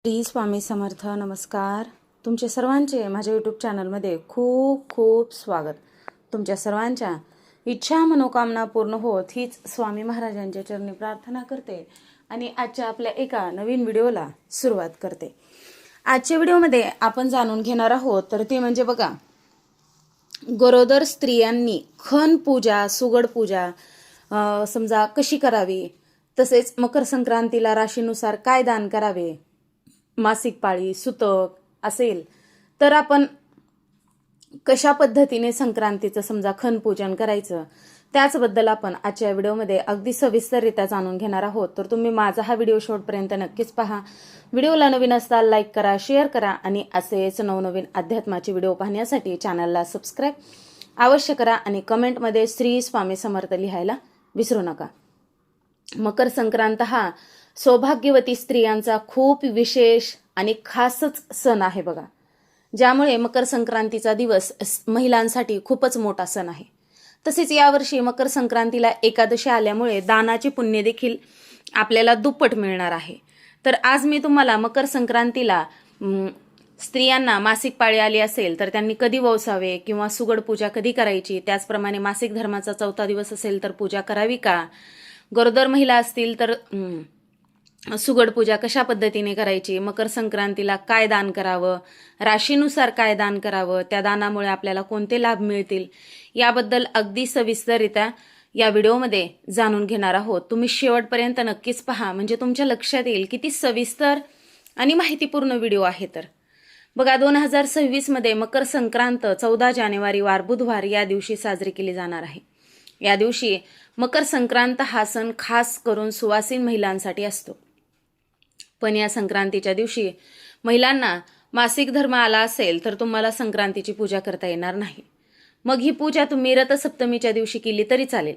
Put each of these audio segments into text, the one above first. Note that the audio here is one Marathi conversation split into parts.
श्री स्वामी समर्थ. नमस्कार. तुमचे सर्वांचे माझ्या यूट्यूब चॅनलमध्ये खूप खूप स्वागत. तुमच्या सर्वांच्या इच्छा मनोकामना पूर्ण होत हीच स्वामी महाराजांच्या चरणी प्रार्थना करते आणि आजच्या आपल्या एका नवीन व्हिडिओला सुरुवात करते. आजच्या व्हिडिओमध्ये आपण जाणून घेणार आहोत तर ते म्हणजे बघा, गरोदर स्त्रियांनी खण पूजा, सुगड पूजा समजा कशी करावी, तसेच मकर संक्रांतीला राशीनुसार काय दान करावे, मासिक पाळी सुतक असेल तर आपण कशा पद्धतीने संक्रांतीचं समजा खण पूजन करायचं, त्याचबद्दल आपण आजच्या व्हिडिओमध्ये अगदी सविस्तररित्या जाणून घेणार आहोत. तर तुम्ही माझा हा व्हिडिओ शेवटपर्यंत नक्कीच पहा. व्हिडिओला नवीन असताल लाईक करा, शेअर करा आणि असेच नवनवीन अध्यात्माचे व्हिडिओ पाहण्यासाठी चॅनलला सबस्क्राईब अवश्य करा आणि कमेंटमध्ये श्री स्वामी समर्थ लिहायला विसरू नका. मकर संक्रांत हा सौभाग्यवती स्त्रियांचा खूप विशेष आणि खासच सण आहे बघा, ज्यामुळे मकर संक्रांतीचा दिवस महिलांसाठी खूपच मोठा सण आहे. तसेच यावर्षी मकर संक्रांतीला एकादशी आल्यामुळे दानाचे पुण्य देखील आपल्याला दुप्पट मिळणार आहे. तर आज मी तुम्हाला मकर संक्रांतीला स्त्रियांना मासिक पाळी आली असेल तर त्यांनी कधी वसावे किंवा सुगड पूजा कधी करायची, त्याचप्रमाणे मासिक धर्माचा 4था दिवस असेल तर पूजा करावी का, गरोदर महिला असतील तर सुगड पूजा कशा पद्धतीने करायची, मकर संक्रांतीला काय दान करावं, राशीनुसार काय दान करावं, त्या दानामुळे आपल्याला कोणते लाभ मिळतील, याबद्दल अगदी सविस्तररित्या या व्हिडिओमध्ये जाणून घेणार आहोत. तुम्ही शेवटपर्यंत नक्कीच पहा, म्हणजे तुमच्या लक्षात येईल किती सविस्तर आणि माहितीपूर्ण व्हिडिओ आहे. तर बघा, 2026 मध्ये मकर संक्रांत 14 जानेवारी वार बुधवार या दिवशी साजरी केली जाणार आहे. या दिवशी मकर संक्रांत हा सण खास करून सुवासीन महिलांसाठी असतो. पण या संक्रांतीच्या दिवशी महिलांना मासिक धर्म आला असेल तर तुम्हाला संक्रांतीची पूजा करता येणार नाही. मग ही पूजा तुम्ही रथसप्तमीच्या दिवशी केली तरी चालेल.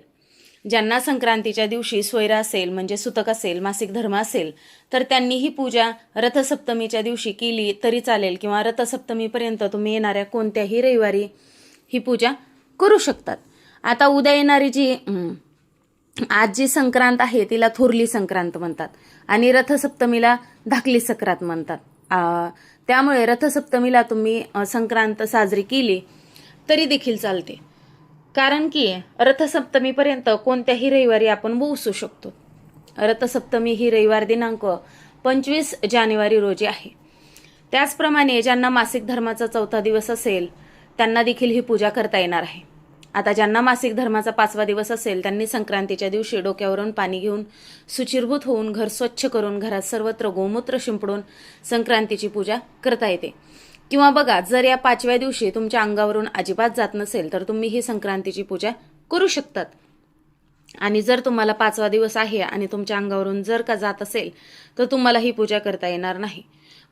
ज्यांना संक्रांतीच्या दिवशी सोयरा असेल म्हणजे सुतक असेल, मासिक धर्म असेल तर त्यांनी ही पूजा रथसप्तमीच्या दिवशी केली तरी चालेल, किंवा रथसप्तमीपर्यंत तुम्ही येणाऱ्या कोणत्याही रविवारी ही पूजा करू शकतात. आता उद्या येणारी आज जी संक्रांत आहे तिला थोरली संक्रांत म्हणतात आणि रथसप्तमीला धाकली संक्रांत म्हणतात. त्यामुळे रथसप्तमीला तुम्ही संक्रांत साजरी केली तरी देखील चालते, कारण की रथसप्तमीपर्यंत कोणत्याही रविवारी आपण वसू शकतो. रथसप्तमी ही रविवार दिनांक 25 जानेवारी रोजी आहे. त्याचप्रमाणे ज्यांना मासिक धर्माचा 4था दिवस असेल त्यांना देखील ही पूजा करता येणार आहे. आता ज्यांना मासिक धर्माचा 5वा दिवस असेल त्यांनी संक्रांतीच्या दिवशी डोक्यावरून पाणी घेऊन शुचिर्भूत होऊन घर स्वच्छ करून घरात सर्वत्र गोमूत्र शिंपडून संक्रांतीची पूजा करता येते. किंवा बघा, जर या 5व्या दिवशी तुमच्या अंगावरून अजिबात जात नसेल तर तुम्ही ही संक्रांतीची पूजा करू शकतात. आणि जर तुम्हाला 5वा दिवस आहे आणि तुमच्या अंगावरून जर का जात असेल तर तुम्हाला ही पूजा करता येणार नाही.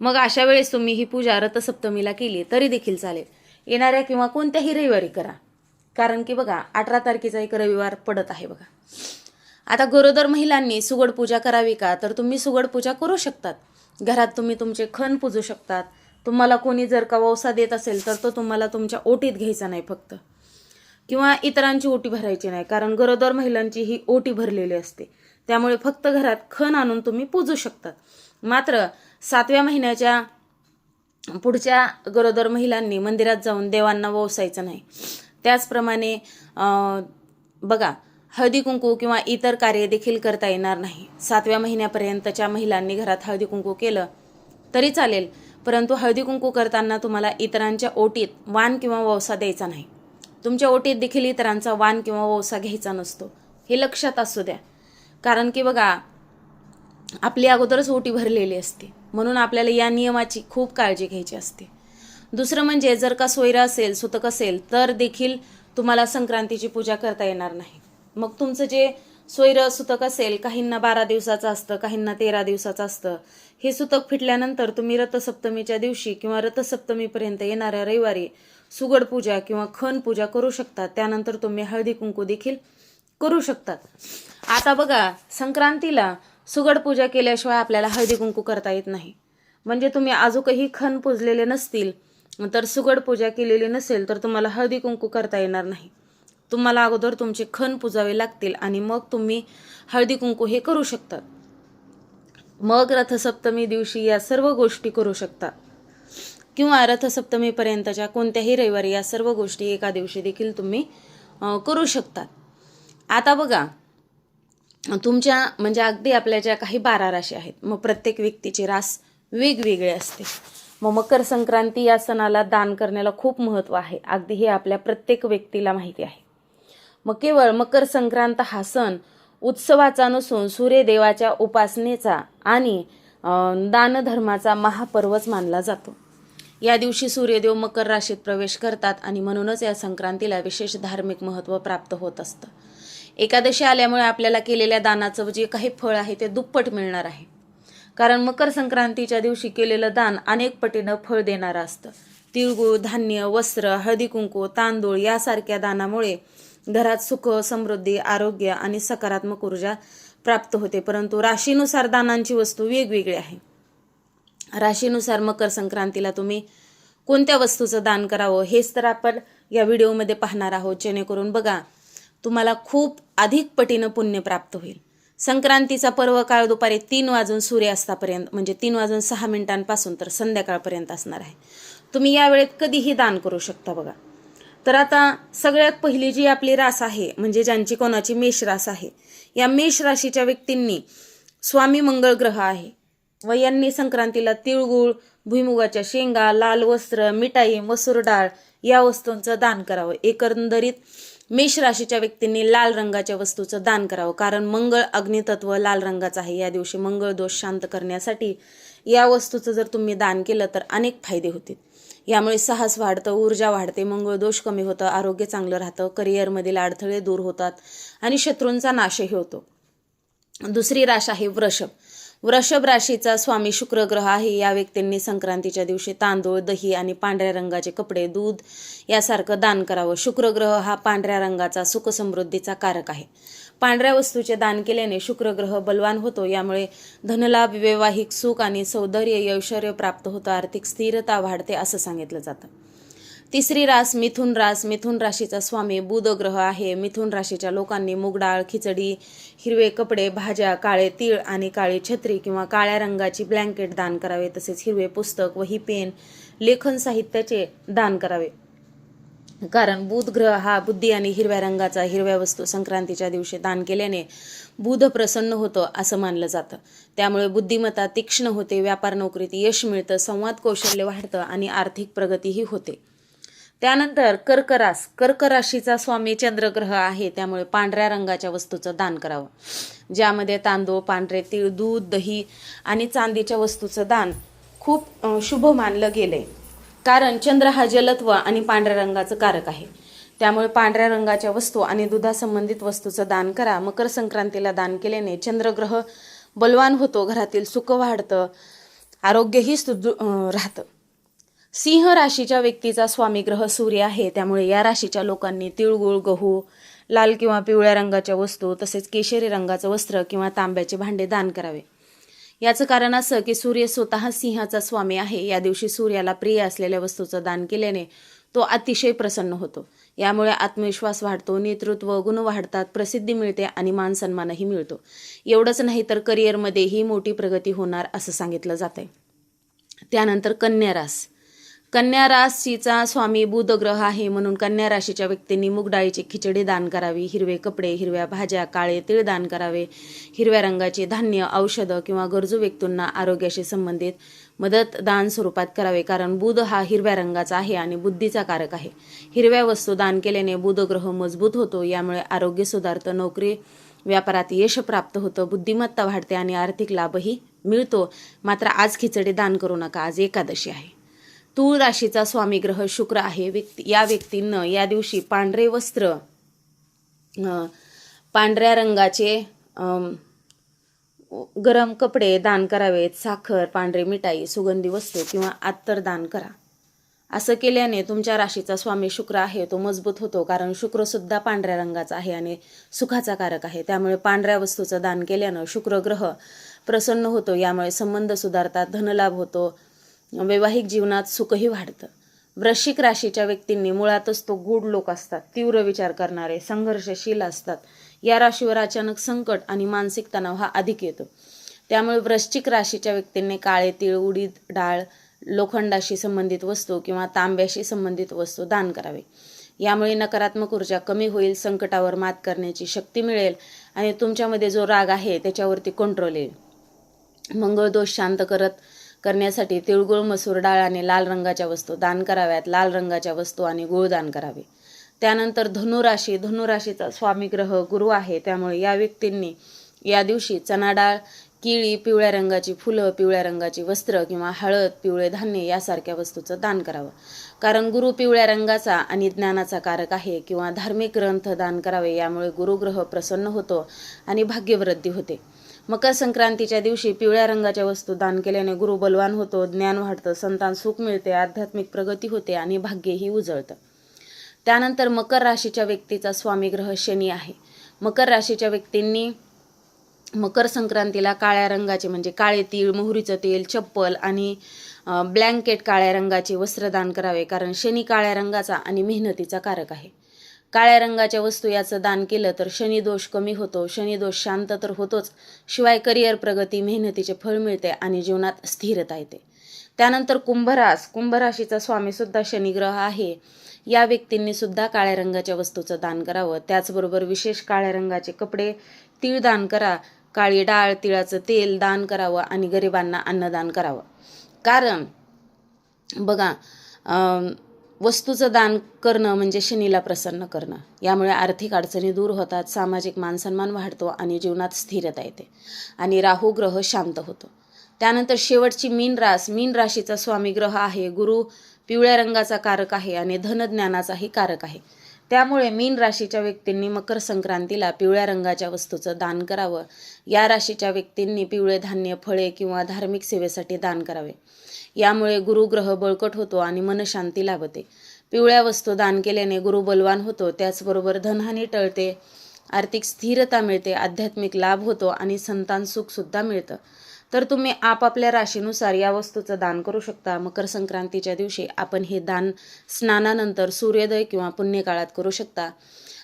मग अशा वेळेस तुम्ही ही पूजा रथसप्तमीला केली तरी देखील चालेल. येणाऱ्या किंवा कोणत्याही रविवारी करा, कारण की बघा 18 तारखेचा एक रविवार पडत आहे बघा. आता गरोदर महिलांनी सुगड पूजा करावी का, तर तुम्ही सुगड पूजा करू शकतात. घरात तुम्ही तुमचे खण पूजू शकतात. तुम्हाला कोणी जर का वौसा देत असेल तर तो तुम्हाला तुमच्या ओटीत घ्यायचा नाही फक्त, किंवा इतरांची ओटी भरायची नाही, कारण गरोदर महिलांची ही ओटी भरलेली असते. त्यामुळे फक्त घरात खण आणून तुम्ही पूजू शकतात. मात्र 7व्या महिन्याच्या पुढच्या गरोदर महिलांनी मंदिरात जाऊन देवांना वौसायचं नाही. त्याचप्रमाणे बघा, हळदी कुंकू किंवा इतर कार्य देखील करता येणार नाही. 7व्या महिन्यापर्यंतच्या महिलांनी घरात हळदी कुंकू केलं तरी चालेल, परंतु हळदी कुंकू करताना तुम्हाला इतरांच्या ओटीत वाण किंवा वौसा द्यायचा नाही. तुमच्या ओटीत देखील इतरांचा वाण किंवा वौसा घ्यायचा नसतो, हे लक्षात असू द्या. कारण की बघा, आपली अगोदरच ओटी भरलेली असते, म्हणून आपल्याला या नियमाची खूप काळजी घ्यायची असते. दुसरं म्हणजे जर का सोयरा असेल, सुतक असेल तर देखील तुम्हाला संक्रांतीची पूजा करता येणार नाही. मग तुमचं जे सोयरं सुतक असेल, काहींना 12 दिवसाचं असतं, काहींना 13 दिवसाचं असतं, हे सुतक फिटल्यानंतर तुम्ही रथसप्तमीच्या दिवशी किंवा रथसप्तमीपर्यंत येणाऱ्या रविवारी सुगड पूजा किंवा खण पूजा करू शकतात. त्यानंतर तुम्ही हळदी कुंकू देखील करू शकतात. आता बघा, संक्रांतीला सुगड पूजा केल्याशिवाय आपल्याला हळदी कुंकू करता येत नाही. म्हणजे तुम्ही अजूनही खण पूजलेले नसतील तर सुगड पूजा केलेली नसेल तर तुम्हाला हळदी कुंकू करता येणार नाही. तुम्हाला अगोदर तुमचे खण पुजावे लागतील आणि मग तुम्ही हळदी कुंकू हे करू शकतात. मग रथसप्तमी दिवशी या सर्व गोष्टी करू शकता, किंवा रथसप्तमीपर्यंतच्या कोणत्याही रविवारी या सर्व गोष्टी एका दिवशी देखील तुम्ही करू शकता. आता बघा, तुमच्या म्हणजे अगदी आपल्या ज्या काही 12 राशी आहेत, मग प्रत्येक व्यक्तीची रास वेगवेगळे असते. मग मकर संक्रांती या सणाला दान करण्याला खूप महत्त्व आहे. अगदी हे आपल्या प्रत्येक व्यक्तीला माहिती आहे. मग केवळ मकर संक्रांत हा सण उत्सवाचा नसून सूर्यदेवाच्या उपासनेचा आणि दानधर्माचा महापर्वच मानला जातो. या दिवशी सूर्यदेव मकर राशीत प्रवेश करतात आणि म्हणूनच या संक्रांतीला विशेष धार्मिक महत्त्व प्राप्त होत असतं. एकादशी आल्यामुळे आपल्याला केलेल्या दानाचं जे काही फळ आहे ते दुप्पट मिळणार आहे. कारण मकर संक्रांतीच्या दिवशी केलेलं दान अनेक पटीनं फळ देणारं असतं. तिळगुळ, धान्य, वस्त्र, हळदी कुंकू, तांदूळ यासारख्या दानामुळे घरात सुख, समृद्धी, आरोग्य आणि सकारात्मक ऊर्जा प्राप्त होते. परंतु राशीनुसार दानांची वस्तू वेगवेगळी आहे. राशीनुसार मकर संक्रांतीला तुम्ही कोणत्या वस्तूचं दान करावं हेच तर आपण या व्हिडिओमध्ये पाहणार आहोत, जेणेकरून बघा तुम्हाला खूप अधिक पटीनं पुण्य प्राप्त होईल. संक्रांतीचा पर्व काळ दुपारी 3 वाजून सूर्यास्तापर्यंत म्हणजे 3 वाजून 6 मिनिटांपासून तर संध्याकाळपर्यंत असणार आहे. तुम्ही या वेळेत कधीही दान करू शकता. बघा, तर आता सगळ्यात पहिली जी आपली रास आहे म्हणजे ज्यांची कोणाची मेष रास आहे, या मेष राशीच्या व्यक्तींनी स्वामी मंगळ ग्रह आहे व यांनी संक्रांतीला तिळगुळ, भुईमुगाच्या शेंगा, लाल वस्त्र, मिठाई, मसूर डाळ या वस्तूंचं दान करावं. एकंदरीत मेष राशीच्या व्यक्तींनी लाल रंगाच्या वस्तूचं दान करावं. कारण मंगळ अग्नितत्व लाल रंगाचं आहे. या दिवशी मंगळ दोष शांत करण्यासाठी या वस्तूचं जर तुम्ही दान केलं तर अनेक फायदे होतील. यामुळे साहस वाढतं, ऊर्जा वाढते, मंगळ दोष कमी होतं, आरोग्य चांगलं राहतं, करिअरमधील अडथळे दूर होतात आणि शत्रूंचा नाशही होतो. दुसरी राशी आहे वृषभ. वृषभ राशीचा स्वामी शुक्र ग्रह आहे. या व्यक्तींनी संक्रांतीच्या दिवशी तांदूळ, दही आणि पांढऱ्या रंगाचे कपडे, दूध यासारखं दान करावं. शुक्र ग्रह हा पांढऱ्या रंगाचा सुख समृद्धीचा कारक आहे. पांढऱ्या वस्तूचे दान केल्याने शुक्र ग्रह बलवान होतो. यामुळे धनलाभ, वैवाहिक सुख आणि सौंदर्य, ऐश्वर्य प्राप्त होतं, आर्थिक स्थिरता वाढते असं सांगितलं जातं. तिसरी रास मिथुन रास. मिथुन राशीचा स्वामी बुध ग्रह आहे. मिथुन राशीच्या लोकांनी मूग डाळ, खिचडी, हिरवे कपडे, भाज्या, काळे तीळ आणि काळी छत्री किंवा काळ्या रंगाची ब्लँकेट दान करावे. तसेच हिरवे पुस्तक, वही, पेन, लेखन साहित्याचे दान करावे. कारण बुध ग्रह हा बुद्धी आणि हिरव्या रंगाचा हिरव्या वस्तू संक्रांतीच्या दिवशी दान केल्याने बुध प्रसन्न होतं असं मानलं जातं. त्यामुळे बुद्धिमत्ता तीक्ष्ण होते, व्यापार नोकरीत यश मिळतं, संवाद कौशल्य वाढतं आणि आर्थिक प्रगतीही होते. त्यानंतर कर्क रास. कर्क राशीचा स्वामी चंद्रग्रह आहे. त्यामुळे पांढऱ्या रंगाच्या वस्तूचं दान करावं. ज्यामध्ये तांदूळ, पांढरे तीळ, दूध, दही आणि चांदीच्या वस्तूचं दान खूप शुभ मानलं गेलंय. कारण चंद्र हा जलत्व आणि पांढऱ्या रंगाचं कारक आहे. त्यामुळे पांढऱ्या रंगाच्या वस्तू आणि दुधासंबंधित वस्तूचं दान करा. मकर संक्रांतीला दान केल्याने चंद्रग्रह बलवान होतो, घरातील सुख वाढतं, आरोग्यही राहतं. सिंह राशीच्या व्यक्तीचा स्वामी ग्रह सूर्य आहे. त्यामुळे या राशीच्या लोकांनी तिळगुळ, गहू, लाल किंवा पिवळ्या रंगाच्या वस्तू तसेच केशरी रंगाचं वस्त्र किंवा तांब्याचे भांडे दान करावे. याचं कारण असं की सूर्य स्वतः सिंहाचा स्वामी आहे. या दिवशी सूर्याला प्रिय असलेल्या वस्तूचं दान केल्याने तो अतिशय प्रसन्न होतो. यामुळे आत्मविश्वास वाढतो, नेतृत्व गुण वाढतात, प्रसिद्धी मिळते आणि मान सन्मानही मिळतो. एवढंच नाही तर करिअरमध्येही मोठी प्रगती होणार असं सांगितलं जात आहे. त्यानंतर कन्या रास. कन्या राशीचा स्वामी बुध ग्रह आहे. म्हणून कन्या राशीच्या व्यक्तींनी मूग डाळीची खिचडी दान करावी. हिरवे कपडे, हिरव्या भाज्या, काळे तीळ दान करावे. हिरव्या रंगाची धान्य, औषधं किंवा गरजू व्यक्तींना आरोग्याशी संबंधित मदत दान स्वरूपात करावे. कारण बुध हा हिरव्या रंगाचा आहे आणि बुद्धीचा कारक आहे. हिरव्या वस्तू दान केल्याने बुध ग्रह मजबूत होतो. यामुळे आरोग्य सुधारतं, नोकरी व्यापारात यश प्राप्त होतं, बुद्धिमत्ता वाढते आणि आर्थिक लाभही मिळतो. मात्र आज खिचडी दान करू नका, आज एकादशी आहे. तूळ राशीचा स्वामी ग्रह शुक्र आहे. या व्यक्तींना या दिवशी पांढरे वस्त्र, पांढऱ्या रंगाचे गरम कपडे दान करावेत. साखर, पांढरी मिठाई, सुगंधी वस्तू किंवा अत्तर दान करा. असं केल्याने तुमच्या राशीचा स्वामी शुक्र आहे तो मजबूत होतो. कारण शुक्र सुद्धा पांढऱ्या रंगाचा आहे आणि सुखाचा कारक आहे. त्यामुळे पांढऱ्या वस्तूचं दान केल्यानं शुक्र ग्रह प्रसन्न होतो. यामुळे संबंध सुधारतात, धनलाभ होतो, वैवाहिक जीवनात सुखही वाढतं. वृश्चिक राशीच्या व्यक्तींनी मुळातच तो गूढ लोक असतात, तीव्र विचार करणारे, संघर्षशील असतात. या राशीवर अचानक संकट आणि मानसिक तणाव हा अधिक येतो. त्यामुळे वृश्चिक राशीच्या व्यक्तींनी काळे तीळ, उडीद डाळ, लोखंडाशी संबंधित वस्तू किंवा तांब्याशी संबंधित वस्तू दान करावे. यामुळे नकारात्मक ऊर्जा कमी होईल, संकटावर मात करण्याची शक्ती मिळेल आणि तुमच्यामध्ये जो राग आहे त्याच्यावरती कंट्रोल येईल. मंगळ दोष शांत करण्यासाठी तिळगुळ, मसूर डाळ आणि लाल रंगाच्या वस्तू दान कराव्यात. लाल रंगाच्या वस्तू आणि गुळ दान करावे. त्यानंतर धनुराशीचा स्वामी ग्रह गुरु आहे. त्यामुळे या व्यक्तींनी या दिवशी चणा डाळ, केळी, पिवळ्या रंगाची फुलं, पिवळ्या रंगाची वस्त्र किंवा हळद, पिवळे धान्य यासारख्या वस्तूचं दान करावं. कारण गुरु पिवळ्या रंगाचा आणि ज्ञानाचा कारक आहे. किंवा धार्मिक ग्रंथ दान करावे. यामुळे गुरुग्रह प्रसन्न होतो आणि भाग्यवृद्धी होते. मकर संक्रांतीच्या दिवशी पिवळ्या रंगाच्या वस्तू दान केल्याने गुरु बलवान होतो, ज्ञान वाढतं, संतान सुख मिळते, आध्यात्मिक प्रगती होते आणि भाग्यही उजळतं. त्यानंतर मकर राशीच्या व्यक्तीचा स्वामी ग्रह शनी आहे. मकर राशीच्या व्यक्तींनी मकर संक्रांतीला काळ्या रंगाचे म्हणजे काळे तीळ, मोहरीचं तेल, चप्पल आणि ब्लँकेट काळ्या रंगाचे वस्त्र दान करावे. कारण शनी काळ्या रंगाचा आणि मेहनतीचा कारक आहे. काळ्या रंगाच्या वस्तू याचं दान केलं तर शनी दोष कमी होतो, शनी दोष शांत तर होतोच, शिवाय करिअर प्रगती, मेहनतीचे फळ मिळते आणि जीवनात स्थिरता येते. त्यानंतर कुंभराशीचा स्वामी सुद्धा शनिग्रह आहे. या व्यक्तींनी सुद्धा काळ्या रंगाच्या वस्तूचं दान करावं. त्याचबरोबर विशेष काळ्या रंगाचे कपडे, तीळ दान करा, काळी डाळ, तिळाचं तेल दान करावं आणि गरिबांना अन्नदान करावं. कारण बघा, वस्तूचं दान करणं म्हणजे शनीला प्रसन्न करणं. यामुळे आर्थिक अडचणी दूर होतात, सामाजिक मानसन्मान वाढतो आणि जीवनात स्थिरता येते आणि राहू ग्रह शांत होतो. त्यानंतर शेवटची मीन राशीचा स्वामी ग्रह आहे. गुरु पिवळ्या रंगाचा कारक आहे आणि धनज्ञानाचाही कारक आहे. त्यामुळे मीन राशीच्या व्यक्तींनी मकर संक्रांतीला पिवळ्या रंगाच्या वस्तूचं दान करावं. या राशीच्या व्यक्तींनी पिवळे धान्य, फळे किंवा धार्मिक सेवेसाठी दान करावे. यामुळे गुरुग्रह बळकट होतो आणि मनशांती लाभते. पिवळ्या वस्तू दान केल्याने गुरु बलवान होतो, त्याचबरोबर धनहानी टळते, आर्थिक स्थिरता मिळते, आध्यात्मिक लाभ होतो आणि संतान सुख सुद्धा मिळतं. तर तुम्ही आपापल्या राशीनुसार या वस्तूचं दान करू शकता. मकर संक्रांतीच्या दिवशी आपण हे दान स्नानानंतर सूर्योदय किंवा पुण्यकाळात करू शकता.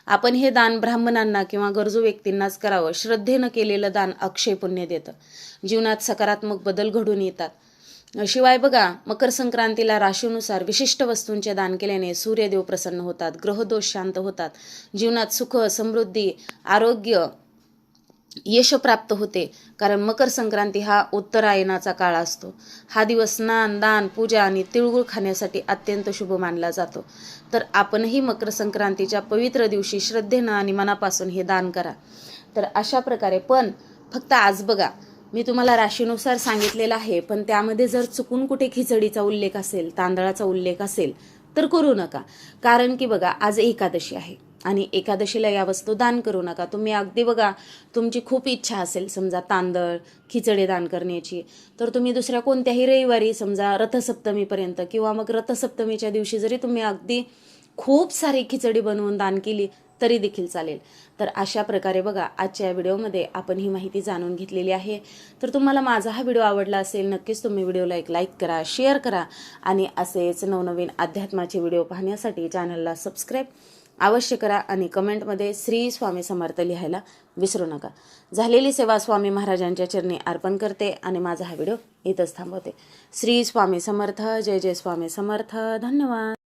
आपण हे दान ब्राह्मणांना किंवा गरजू व्यक्तींनाच करावं. श्रद्धेनं केलेलं दान अक्षय पुण्य देतं, जीवनात सकारात्मक बदल घडून येतात. शिवाय बघा, मकर संक्रांतीला राशीनुसार विशिष्ट वस्तूंचे दान केल्याने सूर्यदेव प्रसन्न होतात, ग्रहदोष शांत होतात, जीवनात सुख, समृद्धी, आरोग्य, यश प्राप्त होते. कारण मकर संक्रांती हा उत्तरायणाचा काळ असतो. हा दिवस स्नान, दान, पूजा आणि तिळगुळ खाण्यासाठी अत्यंत शुभ मानला जातो. तर आपणही मकर संक्रांतीच्या पवित्र दिवशी श्रद्धेनं आणि मनापासून हे दान करा. तर अशा प्रकारे, पण फक्त आज बघा, मी तुम्हाला राशीनुसार सांगितलेलं आहे, पण त्यामध्ये जर चुकून कुठे खिचडीचा उल्लेख असेल, तांदळाचा उल्लेख असेल तर करू नका. कारण की बघा, आज एकादशी आहे आणि एकादशीला या वस्तू दान करू नका. तुम्ही अगदी बघा, तुमची खूप इच्छा असेल समजा तांदळ, खिचडी दान करण्याची, तर तुम्ही दुसऱ्या कोणत्याही रविवारी समजा रथसप्तमीपर्यंत किंवा मग रथसप्तमीच्या दिवशी जरी तुम्ही अगदी खूप सारी खिचडी बनवून दान केली तरी देखील चालेल. तर अशा प्रकारे बघा, आजच्या या व्हिडिओमध्ये आपण ही माहिती जाणून घेतलेली आहे. तर तुम्हाला माझा हा व्हिडिओ आवडला असेल, नक्कीच तुम्ही व्हिडिओला एक लाईक करा, शेअर करा आणि असेच नवनवीन अध्यात्माचे व्हिडिओ पाहण्यासाठी चॅनलला सबस्क्राईब अवश्य करा आणि कमेंटमध्ये श्री स्वामी समर्थ लिहायला विसरू नका. झालेली सेवा स्वामी महाराजांच्या चरणी अर्पण करते आणि माझा हा व्हिडिओ इथंच थांबवते. श्री स्वामी समर्थ. जय जय स्वामी समर्थ. धन्यवाद.